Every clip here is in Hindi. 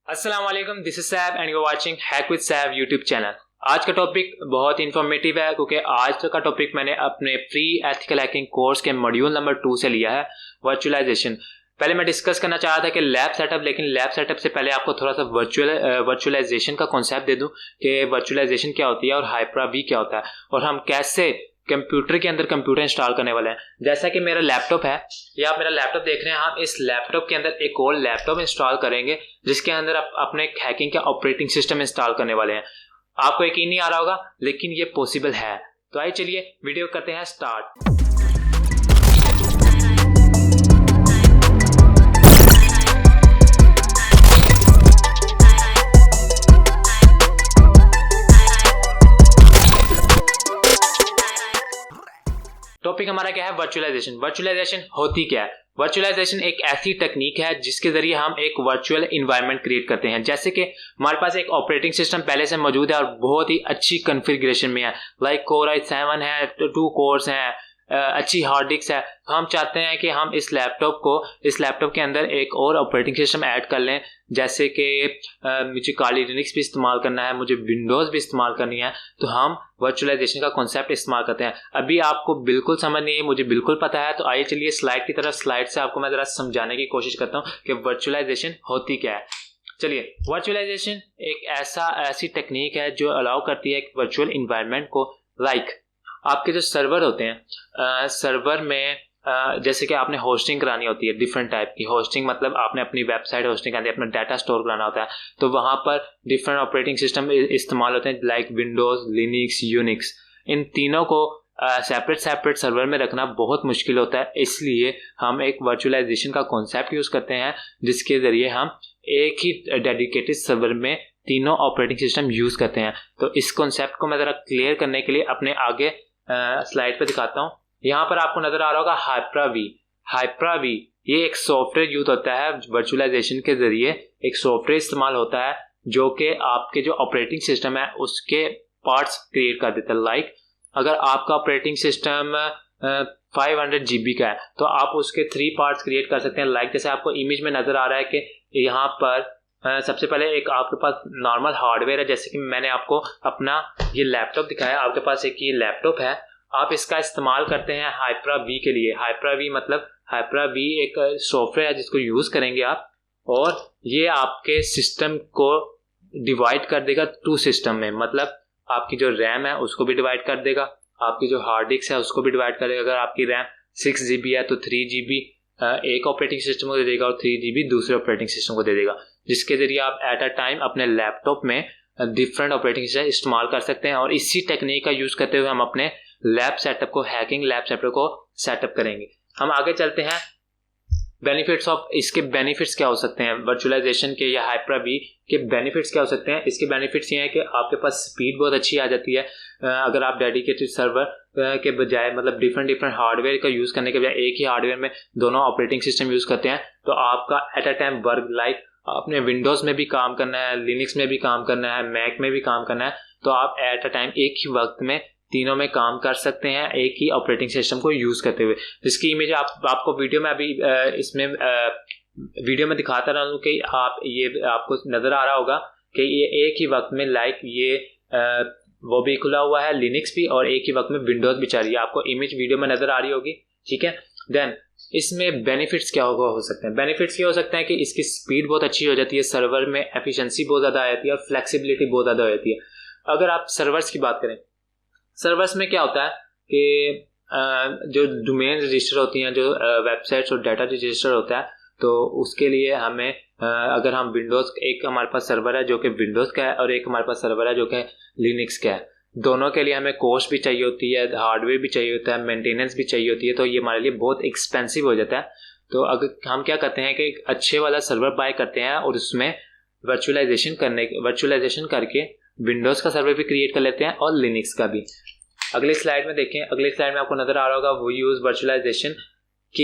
अस्सलाम वालेकुम, this is Saib and you are watching hack with Saib YouTube channel. आज का टॉपिक बहुत इंफॉर्मेटिव है क्योंकि आज का टॉपिक मैंने अपने फ्री एथिकल हैकिंग कोर्स के मॉड्यूल नंबर 2 से लिया है, वर्चुअलाइजेशन। पहले मैं डिस्कस करना चाह रहा था कि लैब सेटअप, लेकिन लैब सेटअप से पहले आपको थोड़ा सा वर्चुअलाइजेशन का कॉन्सेप्ट दे दूं कि वर्चुअलाइजेशन क्या होती है और हाइपर वी क्या होता है और हम कैसे कंप्यूटर के अंदर कंप्यूटर इंस्टॉल करने वाले हैं। जैसा कि मेरा लैपटॉप है, या आप मेरा लैपटॉप देख रहे हैं, हम इस लैपटॉप के अंदर एक और लैपटॉप इंस्टॉल करेंगे जिसके अंदर आप अपने हैकिंग का ऑपरेटिंग सिस्टम इंस्टॉल करने वाले हैं। आपको यकीन नहीं आ रहा होगा, लेकिन ये पॉसिबल है। तो आइए चलिए वीडियो करते हैं स्टार्ट। टॉपिक हमारा क्या है? वर्चुअलाइजेशन। वर्चुअलाइजेशन होती क्या है? वर्चुअलाइजेशन एक ऐसी टेक्निक है जिसके जरिए हम एक वर्चुअल इन्वायरमेंट क्रिएट करते हैं। जैसे कि हमारे पास एक ऑपरेटिंग सिस्टम पहले से मौजूद है और बहुत ही अच्छी कॉन्फ़िगरेशन में है, लाइक कोर i7 है, 2 कोर्स हैं, अच्छी हार्ड डिस्क है। तो हम चाहते हैं कि हम इस लैपटॉप के अंदर एक और ऑपरेटिंग सिस्टम ऐड कर लें। जैसे कि मुझे काली लिनक्स भी इस्तेमाल करना है, मुझे विंडोज़ भी इस्तेमाल करनी है, तो हम वर्चुअलाइजेशन का कॉन्सेप्ट इस्तेमाल करते हैं। अभी आपको बिल्कुल समझ नहीं है, मुझे बिल्कुल पता है। तो आइए चलिए स्लाइड की तरफ, स्लाइड से आपको मैं ज़रा समझाने की कोशिश करता हूँ कि वर्चुअलाइजेशन होती क्या है। चलिए, वर्चुअलाइजेशन एक ऐसी टेक्निक है जो अलाउ करती है एक वर्चुअल इन्वायरमेंट को। लाइक आपके जो सर्वर होते हैं, सर्वर में जैसे कि आपने होस्टिंग करानी होती है, डिफरेंट टाइप की होस्टिंग, मतलब आपने अपनी वेबसाइट होस्टिंग करानी है, अपना डाटा स्टोर कराना होता है, तो वहाँ पर डिफरेंट ऑपरेटिंग सिस्टम इस्तेमाल होते हैं, लाइक विंडोज़, लिनक्स, यूनिक्स। इन तीनों को सेपरेट सर्वर में रखना बहुत मुश्किल होता है, इसलिए हम एक वर्चुअलाइजेशन का कॉन्सेप्ट यूज़ करते हैं जिसके ज़रिए हम एक ही डेडिकेटेड सर्वर में तीनों ऑपरेटिंग सिस्टम यूज़ करते हैं। तो इस कॉन्सेप्ट को मैं ज़रा क्लियर करने के लिए अपने आगे स्लाइड पे दिखाता हूँ। यहाँ पर आपको नजर आ रहा होगा हाइपर वी। ये एक सॉफ्टवेयर यूज होता है वर्चुअलाइजेशन के जरिए। एक सॉफ्टवेयर इस्तेमाल होता है जो कि आपके जो ऑपरेटिंग सिस्टम है उसके पार्ट्स क्रिएट कर देता है। लाइक अगर आपका ऑपरेटिंग सिस्टम 500 GB का है तो आप उसके 3 पार्ट्स क्रिएट कर सकते हैं। लाइक जैसे आपको इमेज में नजर आ रहा है कि यहाँ पर सबसे पहले एक आपके पास नॉर्मल हार्डवेयर है। जैसे कि मैंने आपको अपना ये लैपटॉप दिखाया, आपके पास एक ये लैपटॉप है, आप इसका इस्तेमाल करते हैं हाइपर वी के लिए। हाइपर वी एक सॉफ्टवेयर है जिसको यूज़ करेंगे आप, और ये आपके सिस्टम को डिवाइड कर देगा 2 सिस्टम में। मतलब आपकी जो रैम है उसको भी डिवाइड कर देगा, आपकी जो हार्ड डिस्क है उसको भी डिवाइड कर देगा। अगर आपकी रैम 6 GB है तो 3 GB एक ऑपरेटिंग सिस्टम को दे देगा और 3 GB दूसरे ऑपरेटिंग सिस्टम को दे देगा, जिसके जरिए आप एट अ टाइम अपने लैपटॉप में डिफरेंट ऑपरेटिंग सिस्टम इस्तेमाल कर सकते हैं। और इसी टेक्निक का यूज़ करते हुए हम अपने हैकिंग लैब सेटअप को सेटअप करेंगे। हम आगे चलते हैं। बेनिफिट्स ऑफ, इसके बेनिफिट्स क्या हो सकते हैं वर्चुअलाइजेशन के या हाइपर वी के? बेनिफिट्स क्या हो सकते हैं? इसके बेनिफिट्स ये हैं कि आपके पास स्पीड बहुत अच्छी आ जाती है। अगर आप डेडिकेटेड सर्वर के बजाय, मतलब डिफरेंट हार्डवेयर का यूज़ करने के बजाय एक ही हार्डवेयर में दोनों ऑपरेटिंग सिस्टम यूज़ करते हैं, तो आपका at a time work, like आपने विंडोज़ में भी काम करना है, लिनक्स में भी काम करना है, मैक में भी काम करना है, तो आप एट अ टाइम एक ही वक्त में तीनों में काम कर सकते हैं एक ही ऑपरेटिंग सिस्टम को यूज़ करते हुए। जिसकी इमेज आपको वीडियो में अभी इसमें वीडियो में दिखाता रहा हूँ कि आपको नज़र आ रहा होगा कि ये एक ही वक्त में, लाइक ये वो भी खुला हुआ है, लिनक्स भी, और एक ही वक्त में विंडोज़ भी चल रही है। आपको इमेज वीडियो में नज़र आ रही होगी, ठीक है। देन इसमें बेनिफिट्स क्या हो सकते हैं? बेनिफिट्स ये हो सकते हैं कि इसकी स्पीड बहुत अच्छी हो जाती है, सर्वर में एफिशिएंसी बहुत ज़्यादा आ जाती है और फ्लेक्सिबिलिटी बहुत ज़्यादा हो जाती है। अगर आप सर्वर्स की बात करें, सर्वर्स में क्या होता है कि जो डोमेन रजिस्टर होती हैं, जो वेबसाइट्स और डाटा रजिस्टर होता है, तो उसके लिए हमें अगर हम विंडोज़, एक हमारे पास सर्वर है जो कि विंडोज़ का है और एक हमारे पास सर्वर है जो कि लिनक्स का है, दोनों के लिए हमें कॉस्ट भी चाहिए होती है, हार्डवेयर भी चाहिए होता है, मेंटेनेंस भी चाहिए होती है, तो ये हमारे लिए बहुत एक्सपेंसिव हो जाता है। तो अगर हम क्या करते हैं कि एक अच्छे वाला सर्वर बाय करते हैं और उसमें वर्चुअलाइजेशन करके विंडोज़ का सर्वर भी क्रिएट कर लेते हैं और लिनक्स का भी। अगले स्लाइड में देखें, अगले स्लाइड में आपको नज़र आ रहा होगा वो यूज़ वर्चुअलाइजेशन कि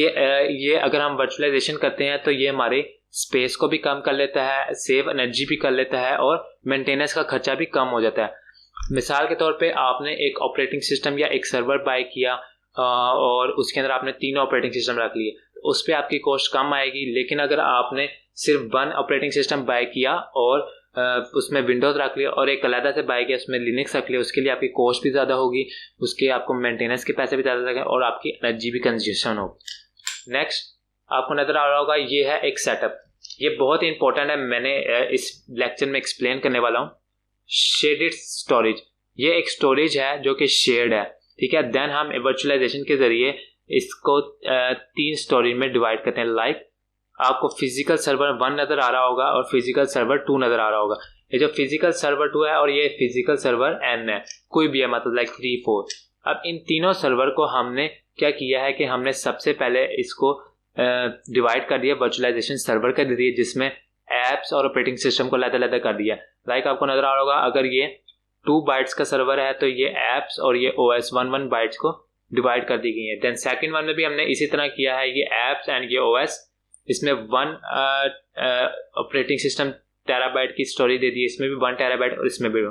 ये अगर हम वर्चुअलाइजेशन करते हैं तो ये हमारे स्पेस को भी कम कर लेता है, सेव एनर्जी भी कर लेता है और मेंटेनेंस का खर्चा भी कम हो जाता है। मिसाल के तौर पे आपने एक ऑपरेटिंग सिस्टम या एक सर्वर बाय किया और उसके अंदर आपने 3 ऑपरेटिंग सिस्टम रख लिए, उस पर आपकी कॉस्ट कम आएगी। लेकिन अगर आपने सिर्फ वन ऑपरेटिंग सिस्टम बाय किया और उसमें विंडोज रख लिया और एक अलग से बाय किया उसमें लिनक्स रख लिया, उसके लिए आपकी कॉस्ट भी ज़्यादा होगी, उसके आपको मेंटेनेंस के पैसे भी ज़्यादा लगेंगे और आपकी एनर्जी भी कंजम्पशन होगी। नेक्स्ट आपको नज़र आ रहा होगा ये है एक सेटअप, ये बहुत ही इंपॉर्टेंट है, मैंने इस लेक्चर में एक्सप्लेन करने वाला हूँ। शेडेड स्टोरेज, ये एक स्टोरेज है जो कि शेयर्ड है, ठीक है। देन हम वर्चुअलाइजेशन के ज़रिए इसको 3 स्टोरेज में डिवाइड करते हैं। लाइक आपको फिजिकल सर्वर 1 नज़र आ रहा होगा और फिजिकल सर्वर 2 नज़र आ रहा होगा। ये जो फिजिकल सर्वर 2 है और ये फिजिकल सर्वर n है, कोई भी है, मतलब लाइक 3 4। अब इन तीनों सर्वर को हमने क्या किया है कि हमने सबसे पहले इसको डिवाइड कर दिया वर्चुअलाइजेशन सर्वर के जरिए, जिसमें एप्स और ऑपरेटिंग सिस्टम को अलग-अलग कर दिया। लाइक आपको नज़र आ रहा होगा अगर ये 2 बाइट्स का सर्वर है तो ये एप्स और ये OS 1 बाइट्स को डिवाइड कर दी गई है। देन सेकंड वन में भी हमने इसी तरह किया है, ये एप्स एंड ये OS, इसमें 1 ऑपरेटिंग सिस्टम टेराबाइट की स्टोरेज दे दी, इसमें भी 1 टेराबाइट और इसमें भी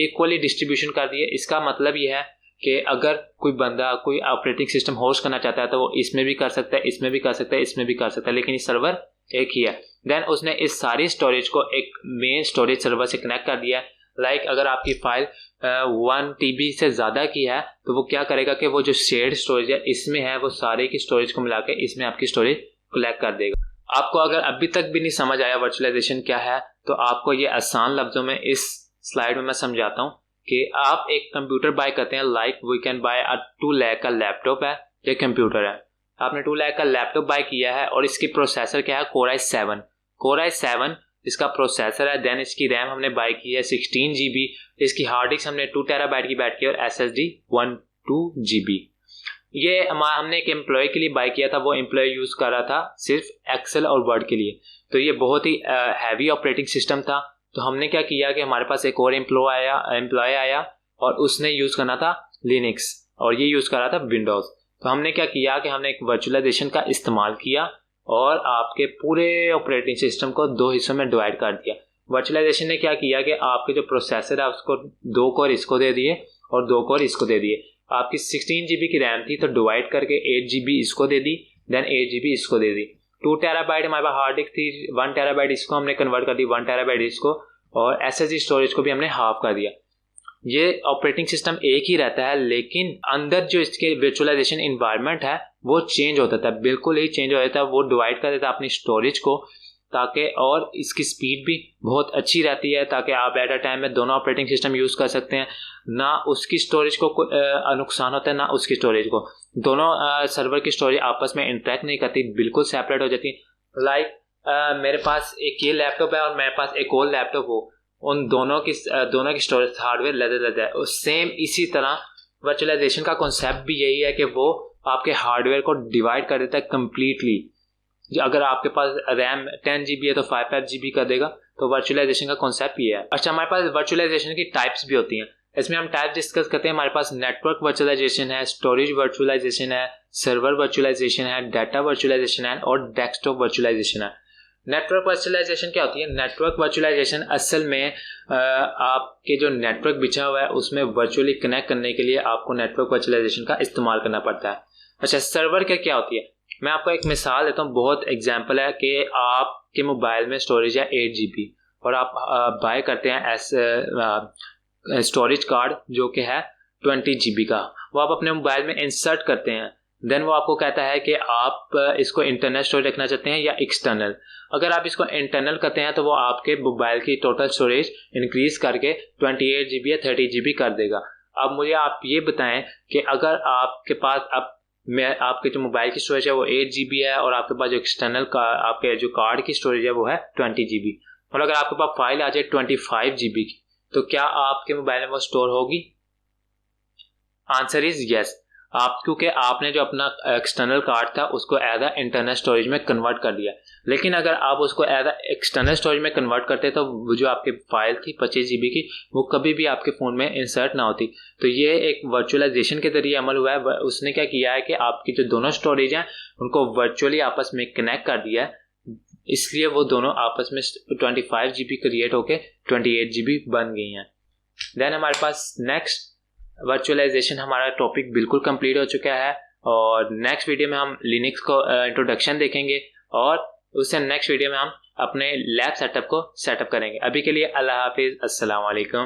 इक्वली डिस्ट्रीब्यूशन कर दिए। इसका मतलब ये है कि अगर कोई बंदा कोई ऑपरेटिंग सिस्टम होस्ट करना चाहता है तो वो इसमें भी कर सकता है, इसमें भी कर सकता है, इसमें भी कर सकता है, लेकिन ये सर्वर एक ही है। देन उसने इस सारी स्टोरेज को एक मेन स्टोरेज सर्वर से कनेक्ट कर दिया। लाइक अगर आपकी फाइल 1 TB से ज़्यादा की है तो वो क्या करेगा कि वो जो शेयर्ड स्टोरेज है इसमें है, वो सारे की स्टोरेज को मिला के इसमें आपकी स्टोरेज कलेक्ट कर देगा। आपको अगर अभी तक भी नहीं समझ आया वर्चुअलाइजेशन क्या है तो आपको ये आसान लफ्ज़ों में इस स्लाइड में मैं समझाता हूँ कि आप एक कंप्यूटर बाय करते हैं। Like we can buy 2 lakh का लैपटॉप है या कंप्यूटर है, आपने 2 लाख का लैपटॉप बाय किया है और इसकी प्रोसेसर क्या है, Core i7 इसका प्रोसेसर है। देन इसकी रैम हमने बाय की है 16 GB, इसकी हार्ड डिस्क हमने 2 टेराबाइट की बाय की और SSD 12 GB। ये हमने एक एम्प्लॉय के लिए बाय किया था, वो एम्प्लॉय यूज़ कर रहा था सिर्फ एक्सेल और वर्ड के लिए, तो ये बहुत ही हैवी ऑपरेटिंग सिस्टम था। तो हमने क्या किया कि हमारे पास एक और एम्प्लॉय आया और उसने यूज़ करना था लिनक्स और ये यूज़ कर रहा था विंडोज़। तो हमने क्या किया कि हमने एक वर्चुअलाइजेशन का इस्तेमाल किया और आपके पूरे ऑपरेटिंग सिस्टम को 2 हिस्सों में डिवाइड कर दिया। वर्चुअलाइजेशन ने क्या किया कि आपके जो प्रोसेसर है उसको 2 कोर इसको दे दिए और 2 कोर इसको दे दिए। आपकी 16 GB की रैम थी तो डिवाइड करके 8 GB इसको दे दी, देन 8 GB इसको दे दी। 2 टेराबाइट हमारे पास हार्ड डिस्क थी, 1 टेराबाइट इसको हमने कन्वर्ट कर दी, 1 टेराबाइट इसको, और SSD स्टोरेज को भी हमने हाफ कर दिया। ये ऑपरेटिंग सिस्टम एक ही रहता है लेकिन अंदर जो इसके वर्चुअलाइजेशन इन्वायरमेंट है वो चेंज होता था, बिल्कुल ही चेंज हो जाता है। वो डिवाइड कर देता है अपनी स्टोरेज को ताकि, और इसकी स्पीड भी बहुत अच्छी रहती है ताकि आप एट अ टाइम में दोनों ऑपरेटिंग सिस्टम यूज़ कर सकते हैं। ना उसकी स्टोरेज को नुकसान होता है ना उसकी स्टोरेज को, दोनों सर्वर की स्टोरेज आपस में इंटरेक्ट नहीं करती, बिल्कुल सेपरेट हो जाती है। लाइक मेरे पास एक ये लैपटॉप है और मेरे पास एक और लैपटॉप हो, उन दोनों की स्टोरेज हार्डवेयर अलग है। सेम इसी तरह वर्चुअलाइजेशन का कॉन्सेप्ट भी यही है कि वो आपके हार्डवेयर को डिवाइड कर देता है कम्प्लीटली। अगर आपके पास रैम 10 GB है तो 5 GB कर देगा। तो वर्चुअलाइजेशन का कॉन्सेप्ट ये है। अच्छा, हमारे पास वर्चुअलाइजेशन की टाइप्स भी होती हैं, इसमें हम टाइप डिस्कस करते हैं। हमारे पास नेटवर्क वर्चुअलाइजेशन है, स्टोरेज वर्चुअलाइजेशन है, सर्वर वर्चुअलाइजेशन है, डाटा वर्चुअलाइजेशन है और डेस्कटॉप वर्चुअलाइजेशन है। नेटवर्क वर्चुअलाइजेशन क्या होती है? नेटवर्क वर्चुअलाइजेशन असल में आपके जो नेटवर्क बिछा हुआ है उसमें वर्चुअली कनेक्ट करने के लिए आपको नेटवर्क वर्चुअलाइजेशन का इस्तेमाल करना पड़ता है। अच्छा, सर्वर क्या होती है? मैं आपको एक मिसाल देता हूँ, बहुत एग्जांपल है कि आपके मोबाइल में स्टोरेज है 8 GB और आप बाय करते हैं स्टोरेज कार्ड जो कि है 20 GB का, वो आप अपने मोबाइल में इंसर्ट करते हैं। देन वो आपको कहता है कि आप इसको इंटरनल स्टोरेज रखना चाहते हैं या एक्सटर्नल। अगर आप इसको इंटरनल करते हैं तो वो आपके मोबाइल की टोटल स्टोरेज इंक्रीज करके 28 GB या 30 GB कर देगा। अब मुझे आप ये बताएं कि अगर आपके पास आपके जो मोबाइल की स्टोरेज है वो 8 GB है और आपके पास जो एक्सटर्नल का आपके जो कार्ड की स्टोरेज है वो है 20 GB, और अगर आपके पास फाइल आ जाए 25 GB की, तो क्या आपके मोबाइल में वो स्टोर होगी? Answer is yes. क्योंकि आपने जो अपना एक्सटर्नल कार्ड था उसको एज अ इंटरनल स्टोरेज में कन्वर्ट कर दिया। लेकिन अगर आप उसको एज अ एक्सटर्नल स्टोरेज में कन्वर्ट करते तो वो जो आपकी फाइल थी 25 GB की, वो कभी भी आपके फ़ोन में इंसर्ट ना होती। तो ये एक वर्चुअलाइजेशन के जरिए अमल हुआ है। उसने क्या किया है कि आपकी जो दोनों स्टोरेज हैं उनको वर्चुअली आपस में कनेक्ट कर दिया है, इसलिए वो दोनों आपस में 25 GB क्रिएट होके 28 GB बन गई हैं। देन हमारे पास नेक्स्ट वर्चुअलाइजेशन, हमारा टॉपिक बिल्कुल कंप्लीट हो चुका है। और नेक्स्ट वीडियो में हम लिनक्स को इंट्रोडक्शन देखेंगे और उससे नेक्स्ट वीडियो में हम अपने लैब सेटअप को सेटअप करेंगे। अभी के लिए अल्लाह हाफिज़, अस्सलाम वालेकुम।